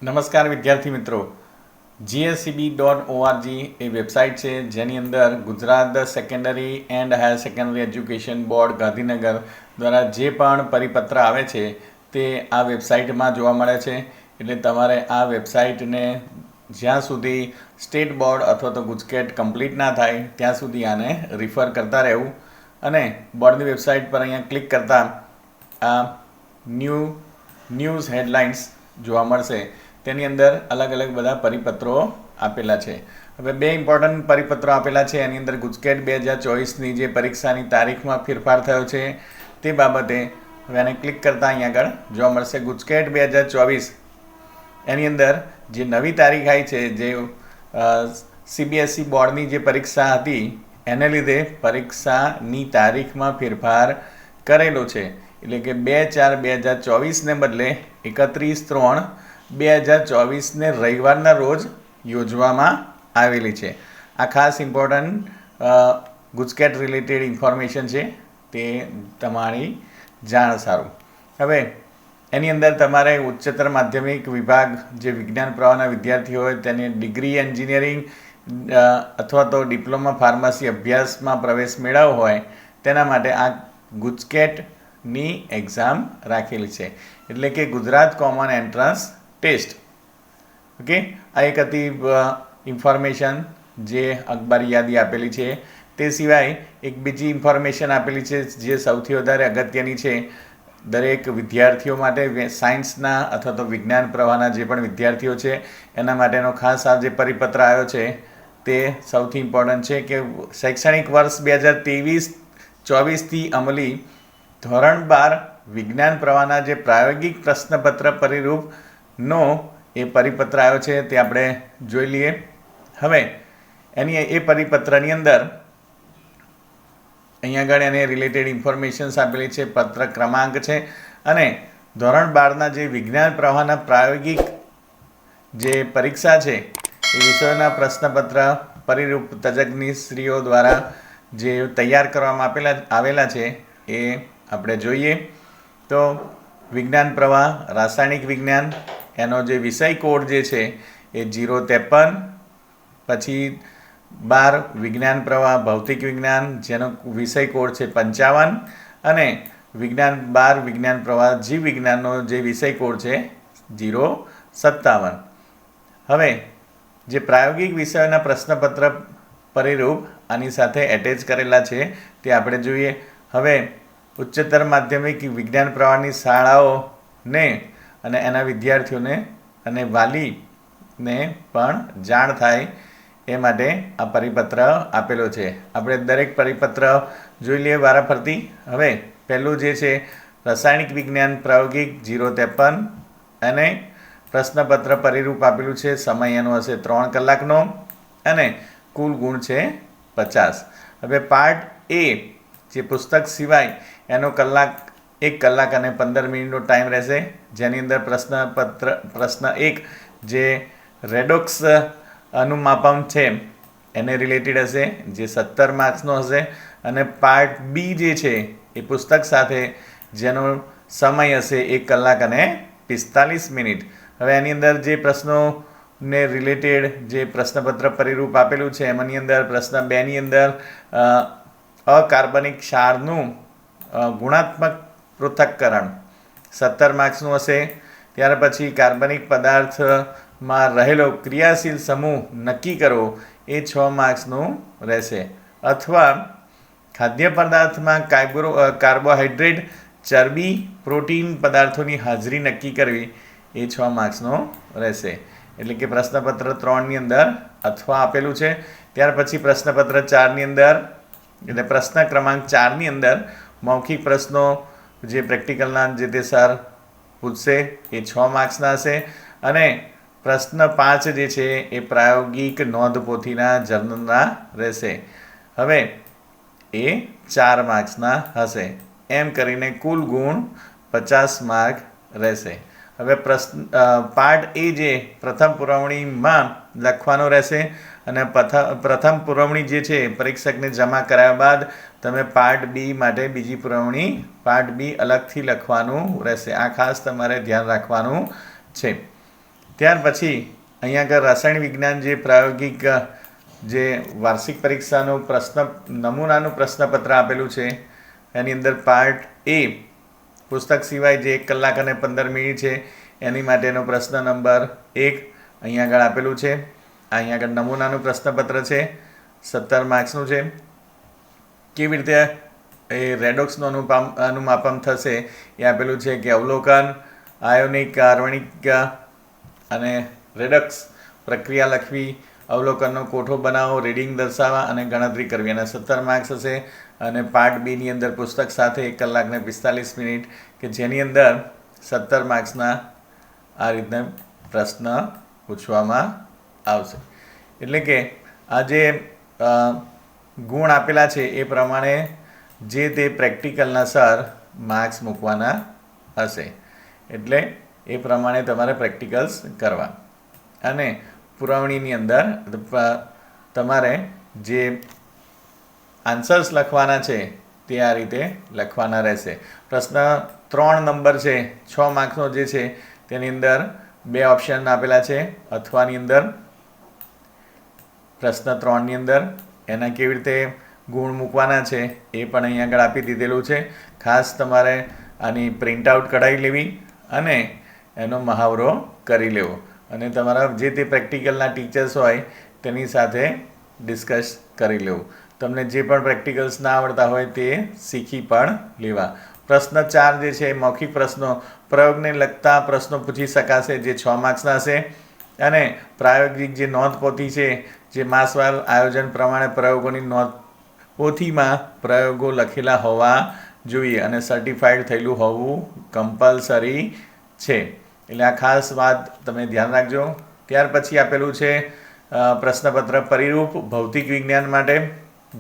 નમસ્કાર વિદ્યાર્થી મિત્રો, GSEB.org એ વેબસાઇટ છે જેની અંદર Gujarat secondary and higher secondary education board Gandhinagar દ્વારા જે પણ પરિપત્ર આવે છે તે આ વેબસાઇટમાં જોવા મળે છે. એટલે તમારે આ વેબસાઇટને જ્યાં સુધી સ્ટેટ બોર્ડ અથવા તો ગુજકેટ કમ્પ્લીટ ના થાય ત્યાં સુધી આને રિફર કરતા રહેવું અને બોર્ડની વેબસાઇટ પર અહીંયા ક્લિક કરતાં આ ન્યૂઝ હેડલાઇન્સ જોવા મળશે. તેની અંદર અલગ અલગ બધા પરિપત્રો આપેલા છે. હવે બે ઇમ્પોર્ટન્ટ પરિપત્રો આપેલા છે. એની અંદર ગુજકેટ 2024ની જે પરીક્ષાની તારીખમાં ફેરફાર થયો છે તે બાબતે હવે આને ક્લિક કરતાં અહીંયા આગળ જોવા મળશે. ગુજકેટ 2024 એની અંદર જે નવી તારીખ આવી છે, જે CBSE બોર્ડની જે પરીક્ષા હતી એને લીધે પરીક્ષાની તારીખમાં ફેરફાર કરેલો છે. એટલે કે 2/4/2024ને બદલે 31/3/2024ને રવિવારના રોજ યોજવામાં આવેલી છે. આ ખાસ ઇમ્પોર્ટન્ટ ગુજકેટ રિલેટેડ ઇન્ફોર્મેશન છે, તે તમારી જાણ સારું. હવે એની અંદર તમારે ઉચ્ચતર માધ્યમિક વિભાગ જે વિજ્ઞાન પ્રવાહના વિદ્યાર્થીઓ હોય તેને ડિગ્રી એન્જિનિયરિંગ અથવા તો ડિપ્લોમા ફાર્મસી અભ્યાસમાં પ્રવેશ મેળવવો હોય તેના માટે આ ગુજકેટની એક્ઝામ રાખેલી છે. એટલે કે Gujarat common entrance test. Okay, આ એક હતી ઇન્ફોર્મેશન જે અખબારી યાદી આપેલી છે. તે સિવાય એક બીજી ઇન્ફોર્મેશન આપેલી છે જે સૌથી વધારે અગત્યની છે દરેક વિદ્યાર્થીઓ માટે. સાયન્સના અથવા તો વિજ્ઞાન પ્રવાહના જે પણ વિદ્યાર્થીઓ છે એના માટેનો ખાસ આ જે પરિપત્ર આવ્યો છે તે સૌથી ઇમ્પોર્ટન્ટ છે કે શૈક્ષણિક વર્ષ 2023-24થી અમલી ધોરણ 12 વિજ્ઞાન પ્રવાહના જે પ્રાયોગિક પ્રશ્નપત્ર પરિરૂપનો એ પરિપત્ર આવ્યો છે તે આપણે જોઈ લઈએ. હવે એની એ પરિપત્રની અંદર અહીંયા આગળ એને રિલેટેડ ઇન્ફોર્મેશન્સ આપેલી છે, પત્ર ક્રમાંક છે અને ધોરણ 12ના જે વિજ્ઞાન પ્રવાહના પ્રાયોગિક જે પરીક્ષા છે એ વિષયોના પ્રશ્નપત્ર પરિરૂપ તજજ્ઞશ્રીઓ દ્વારા જે તૈયાર કરવામાં આવેલા છે એ આપણે જોઈએ. તો વિજ્ઞાન પ્રવાહ રાસાયણિક વિજ્ઞાન એનો જે વિષય કોડ જે છે એ 053, પછી 12 વિજ્ઞાન પ્રવાહ ભૌતિક વિજ્ઞાન જેનો વિષય કોડ છે 55 અને વિજ્ઞાન 12 વિજ્ઞાન પ્રવાહ જીવ વિજ્ઞાનનો જે વિષય કોડ છે 057. હવે જે પ્રાયોગિક વિષયોના પ્રશ્નપત્ર પરિરૂપ આની સાથે એટેચ કરેલા છે તે આપણે જોઈએ. હવે ઉચ્ચતર માધ્યમિક વિજ્ઞાન પ્રવાહની શાળાઓને અને એના વિદ્યાર્થીઓને અને વાલીને પણ જાણ થાય એ માટે આ પરિપત્ર આપેલો છે. આપણે દરેક પરિપત્ર જોઈ લઈએ વારાફરતી. હવે પહેલું જે છે રાસાયણિક વિજ્ઞાન પ્રાયોગિક 053 અને પ્રશ્નપત્ર પરિરૂપ આપેલું છે. સમય એનો હશે 3 કલાકનો અને કુલ ગુણ છે 50. હવે પાર્ટ એ જે પુસ્તક સિવાય એનો 1 કલાક અને 15 મિનિટનો ટાઈમ રહેશે, જેની અંદર પ્રશ્ન 1 જે રેડોક્સ અનુમાપન છે એને રિલેટેડ હશે, જે 17 માર્ક્સનો હશે. અને પાર્ટ બી જે છે એ પુસ્તક સાથે જેનો સમય હશે 1 કલાક અને 45 મિનિટ. હવે એની અંદર જે પ્રશ્નોને રિલેટેડ જે પ્રશ્નપત્ર પરિરૂપ આપેલું છે એમની અંદર પ્રશ્ન 2ની અંદર અકાર્બનિક ક્ષારનું ગુણાત્મક પૃથક્કરણ 17 માર્ક્સનું હશે. ત્યાર પછી કાર્બનિક પદાર્થમાં રહેલો ક્રિયાશીલ સમૂહ નક્કી કરો એ 6 માર્ક્સનું રહેશે. અથવા ખાદ્ય પદાર્થમાં કાર્બોહાઈડ્રેટ, ચરબી, પ્રોટીન પદાર્થોની હાજરી નક્કી કરવી એ 6 માર્ક્સનો રહેશે. એટલે કે પ્રશ્નપત્ર 3ની અંદર અથવા આપેલું છે. ત્યાર પછી પ્રશ્નપત્ર 4ની અંદર એટલે પ્રશ્ન ક્રમાંક 4ની અંદર મૌખિક પ્રશ્નો જે પ્રેક્ટિકલના જે તે સર પૂછશે એ 6 માર્ક્સના હશે. અને પ્રશ્ન 5 જે છે એ પ્રાયોગિક નોંધપોથીના જર્નલના રહેશે. હવે એ 4 માર્ક્સના હશે. એમ કરીને કુલ ગુણ 50 માર્ક રહેશે. હવે પાર્ટ એ જે પ્રથમ પુરવણીમાં લખવાનો રહેશે અને પ્રથમ પુરવણી જે છે પરીક્ષકને જમા કરાવ્યા બાદ તમે પાર્ટ બી માટે બીજી પુરવણી પાર્ટ બી અલગથી લખવાનું રહેશે. આ ખાસ તમારે ધ્યાન રાખવાનું છે. ત્યાર પછી અહીંયા આગળ રસાયણ વિજ્ઞાન જે પ્રાયોગિક જે વાર્ષિક પરીક્ષાનું નમૂનાનું પ્રશ્નપત્ર આપેલું છે એની અંદર પાર્ટ એ પુસ્તક સિવાય જે 1 કલાક અને 15 મિનિટ છે એની માટેનો પ્રશ્ન નંબર 1 અહીંયા આગળ આપેલું છે. અહીંયા આગળ નમૂનાનું પ્રશ્નપત્ર છે, 17 માર્ક્સનું છે. કેવી રીતે એ રેડોક્સનું અનુમાપન થશે એ આપેલું છે કે અવલોકન, આયોનિક, કાર્બનિક અને રેડક્સ પ્રક્રિયા લખવી, અવલોકનનો કોઠો બનાવો, રીડિંગ દર્શાવવા અને ગણતરી કરવી. અને 17 માર્ક્સ હશે. અને પાર્ટ બીની અંદર પુસ્તક સાથે 1 કલાક ને 45 મિનિટ કે જેની અંદર 17 માર્ક્સના આ રીતના પ્રશ્ન પૂછવામાં આવશે. એટલે કે આ જે ગુણ આપેલા છે એ પ્રમાણે જે તે પ્રેક્ટિકલના સર માર્ક્સ મૂકવાના હશે. એટલે એ પ્રમાણે તમારે પ્રેક્ટિકલ્સ કરવા અને પુરવણીની અંદર તમારે જે આન્સર્સ લખવાના છે તે આ રીતે લખવાના રહેશે. પ્રશ્ન 3 નંબર છે, 6 માર્ક્સનો જે છે તેની અંદર 2 ઓપ્શન આપેલા છે અથવાની અંદર. પ્રશ્ન 3ની અંદર એના કેવી રીતે ગુણ મૂકવાના છે એ પણ અહીં આગળ આપી દીધેલું છે. ખાસ તમારે આની પ્રિન્ટઆઉટ કઢાવી લેવી અને એનો મહાવરો કરી લેવો અને તમારા જે તે પ્રેક્ટિકલના ટીચર્સ હોય તેની સાથે ડિસ્કસ કરી લેવું. તમને જે પણ પ્રેક્ટિકલ્સ ના આવડતા હોય તે શીખી પણ લેવા. પ્રશ્ન 4 જે છે મૌખિક પ્રશ્નો, પ્રયોગને લગતા પ્રશ્નો પૂછી શકાશે જે 6 માર્ક્સના હશે. અને પ્રાયોગિક જે નોંધપોથી છે જે માસવાર આયોજન પ્રમાણે પ્રયોગોની નોંધપોથીમાં પ્રયોગો લખેલા હોવા જોઈએ અને સર્ટિફાઈડ થયેલું હોવું કમ્પલસરી છે. એટલે આ ખાસ વાત તમે ધ્યાન રાખજો. ત્યાર પછી આપેલું છે પ્રશ્નપત્ર પરિરૂપ ભૌતિક વિજ્ઞાન માટે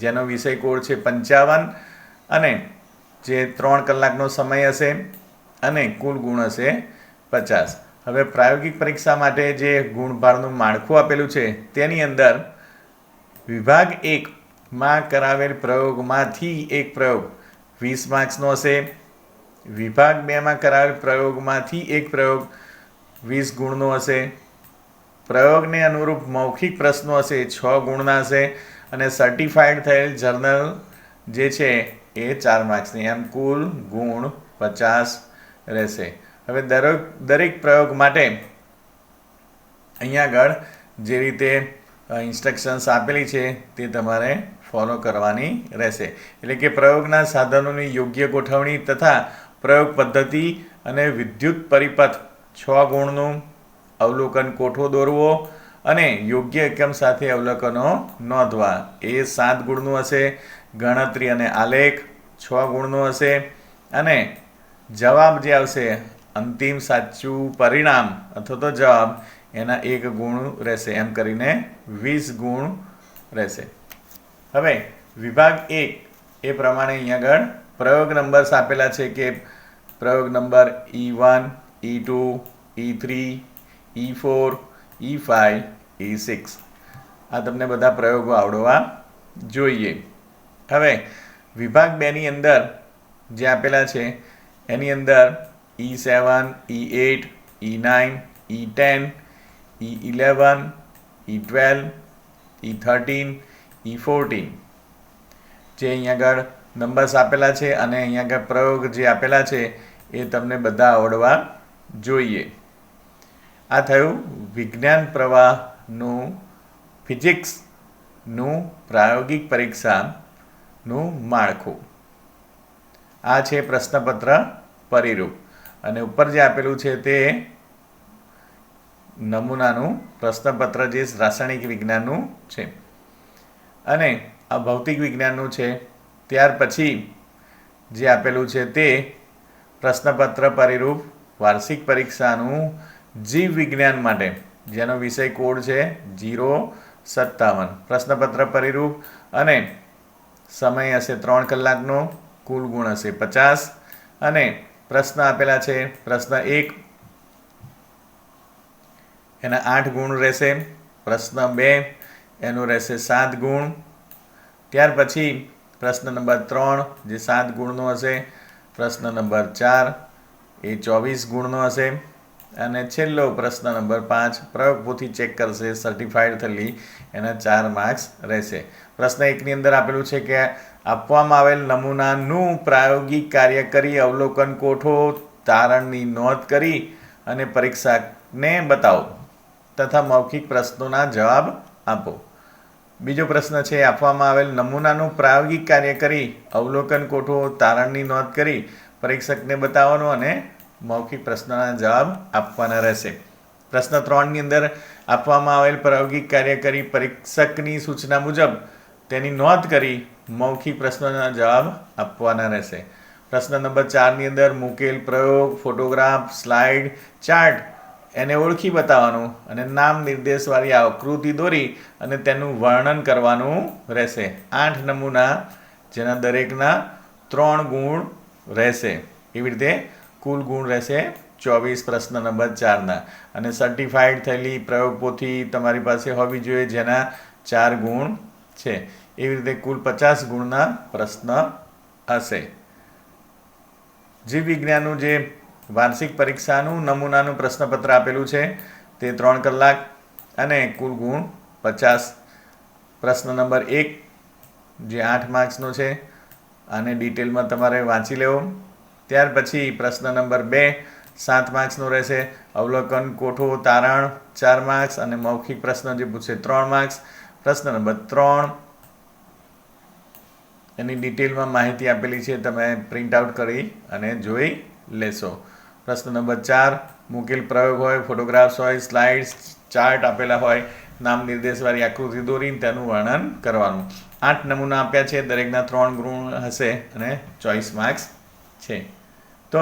જેનો વિષય કોડ છે 55 અને જે 3 કલાકનો સમય હશે અને કુલ ગુણ હશે 50. હવે પ્રાયોગિક પરીક્ષા માટે જે ગુણભારનું માળખું આપેલું છે તેની અંદર વિભાગ 1માં કરાવેલ પ્રયોગમાંથી એક પ્રયોગ 20 માર્ક્સનો હશે. વિભાગ 2માં કરાવેલ પ્રયોગમાંથી એક પ્રયોગ 20 ગુણનો હશે. પ્રયોગને અનુરૂપ મૌખિક પ્રશ્નો હશે 6 ગુણના હશે અને સર્ટિફાઈડ થયેલ જર્નલ જે છે એ 4 માર્ક્સની. એમ કુલ ગુણ 50 રહેશે. હવે દરેક પ્રયોગ માટે અહીંયા આગળ જે રીતે ઇન્સ્ટ્રક્શન્સ આપેલી છે તે તમારે ફોલો કરવાની રહેશે. એટલે કે પ્રયોગના સાધનોની યોગ્ય ગોઠવણી તથા પ્રયોગ પદ્ધતિ અને વિદ્યુત પરિપથ 6 ગુણનું, અવલોકન કોઠો દોરવો અને યોગ્ય એકમ સાથે અવલોકનો નોંધવા એ 7 ગુણનું હશે. ગણતરી અને આલેખ 6 ગુણનું હશે અને જવાબ જે આવશે અંતિમ સાચું પરિણામ અથવા તો જવાબ એના 1 ગુણ રહેશે. એમ કરીને 20 ગુણ રહેશે. હવે વિભાગ 1 એ પ્રમાણે અહીંયા આગળ પ્રયોગ નંબર્સ આપેલા છે કે પ્રયોગ number E1, E2, E3, E4, E5, E6 આ તમને બધા પ્રયોગો આવડવા જોઈએ. હવે વિભાગ 2ની અંદર જે આપેલા છે એની અંદર E7, E8, E9, E10, E11, E12, E13, E14 જે અહીંયા આગળ નંબર્સ આપેલા છે અને અહીંયા આગળ પ્રયોગ જે આપેલા છે એ તમને બધા આવડવા જોઈએ. આ થયું વિજ્ઞાન પ્રવાહનું ફિઝિક્સનું પ્રાયોગિક પરીક્ષાનું માળખું. આ છે પ્રશ્નપત્ર પરિરૂપ અને ઉપર જે આપેલું છે તે નમૂનાનું પ્રશ્નપત્ર જે રાસાયણિક વિજ્ઞાનનું છે અને આ ભૌતિક વિજ્ઞાનનું છે. ત્યાર પછી જે આપેલું છે તે પ્રશ્નપત્ર પરિરૂપ વાર્ષિક પરીક્ષાનું જીવ વિજ્ઞાન માટે જેનો વિષય કોડ છે 057. પ્રશ્નપત્ર પરિરૂપ અને સમય હશે 3 કલાકનો, કુલ ગુણ હશે 50 અને પ્રશ્ન આપેલા છે પ્રશ્ન 1 એના 8 ગુણ રહેશે. પ્રશ્ન 2 એનું રહેશે 7 ગુણ. ત્યાર પછી પ્રશ્ન નંબર 3 જે 7 ગુણનો હશે. પ્રશ્ન નંબર 4 એ 24 ગુણનો હશે અને છેલ્લો પ્રશ્ન નંબર 5 પ્રયોગ પોથી ચેક કરશે, સર્ટિફાઈડ થયેલી, એના 4 માર્ક્સ રહેશે. પ્રશ્ન 1ની અંદર આપેલું છે કે આપવામાં આવેલ નમૂનાનું પ્રાયોગિક કાર્ય કરી અવલોકન કોઠો, તારણની નોંધ કરી અને પરીક્ષકને બતાવો તથા મૌખિક પ્રશ્નોના જવાબ આપો. બીજો પ્રશ્ન છે આપવામાં આવેલ નમૂનાનું પ્રાયોગિક કાર્ય કરી અવલોકન કોઠો, તારણની નોંધ કરી પરીક્ષકને બતાવવાનો અને મૌખિક પ્રશ્નોના જવાબ આપવાના રહેશે. પ્રશ્ન 3ની અંદર આપવામાં આવેલ પ્રાયોગિક કાર્ય કરી પરીક્ષકની સૂચના મુજબ તેની નોંધ કરી મૌખિક પ્રશ્નોના જવાબ આપવાના રહેશે. પ્રશ્ન નંબર 4ની અંદર મૂકેલ પ્રયોગ, ફોટોગ્રાફ, સ્લાઇડ, ચાર્ટ એને ઓળખી બતાવવાનું અને નામ નિર્દેશવાળી આકૃતિ દોરી અને તેનું વર્ણન કરવાનું રહેશે. 8 નમૂના જેના દરેકના 3 ગુણ રહેશે. એવી રીતે કુલ ગુણ રહેશે 24 પ્રશ્ન નંબર 4ના. અને સર્ટિફાઈડ થયેલી પ્રયોગ પોથી તમારી પાસે હોવી જોઈએ જેના 4 ગુણ છે. એવી રીતે કુલ 50 ગુણના પ્રશ્ન હશે. જીવ વિજ્ઞાનનું જે વાર્ષિક પરીક્ષાનું નમૂનાનું પ્રશ્નપત્ર આપેલું છે તે 3 કલાક અને કુલ ગુણ 50. પ્રશ્ન નંબર 1 જે 8 માર્ક્સનો છે આને ડિટેલમાં તમારે વાંચી લેવો. ત્યાર પછી પ્રશ્ન નંબર 2 7 માર્ક્સનો રહેશે. અવલોકન કોઠો, તારણ 4 માર્ક્સ અને મૌખિક પ્રશ્ન જે પૂછે 3 માર્ક્સ. પ્રશ્ન નંબર 3 એની ડિટેલમાં માહિતી આપેલી છે, તમે પ્રિન્ટ આઉટ કરી અને જોઈ લેશો. પ્રશ્ન નંબર 4 મૂકેલ પ્રયોગ હોય, ફોટોગ્રાફ્સ હોય, સ્લાઇડ્સ, ચાર્ટ આપેલા હોય, નામ નિર્દેશવાળી આકૃતિ દોરીને તેનું વર્ણન કરવાનું. 8 નમૂના આપ્યા છે, દરેકના 3 ગુણ હશે અને 24 માર્ક્સ છે. તો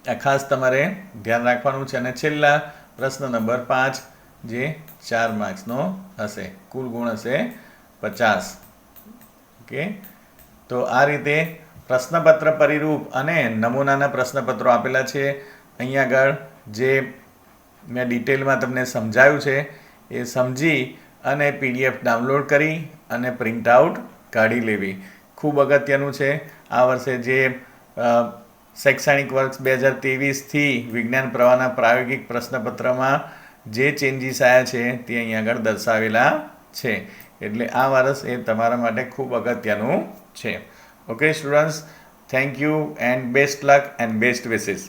આ ખાસ તમારે ધ્યાન રાખવાનું છે. અને છેલ્લા પ્રશ્ન નંબર 5 જે 4 માર્ક્સનો હશે, કુલ ગુણ હશે 50. ઓકે, તો આ રીતે પ્રશ્નપત્ર પરિરૂપ અને નમૂનાના પ્રશ્નપત્રો આપેલા છે. અહીંયા આગળ જે મેં ડિટેલમાં તમને સમજાવ્યું છે એ સમજી અને PDF ડાઉનલોડ કરી અને પ્રિન્ટ આઉટ કાઢી લેવી ખૂબ અગત્યનું છે. આ વર્ષે જે શૈક્ષણિક વર્ષ 2023થી વિજ્ઞાન પ્રવાહના પ્રાયોગિક પ્રશ્નપત્રમાં જે ચેન્જીસ આવ્યા છે તે અહીંયા આગળ દર્શાવેલા છે. એટલે આ વર્ષ એ તમારા માટે ખૂબ અગત્યનું છે. Okay students, thank you and best luck and best wishes.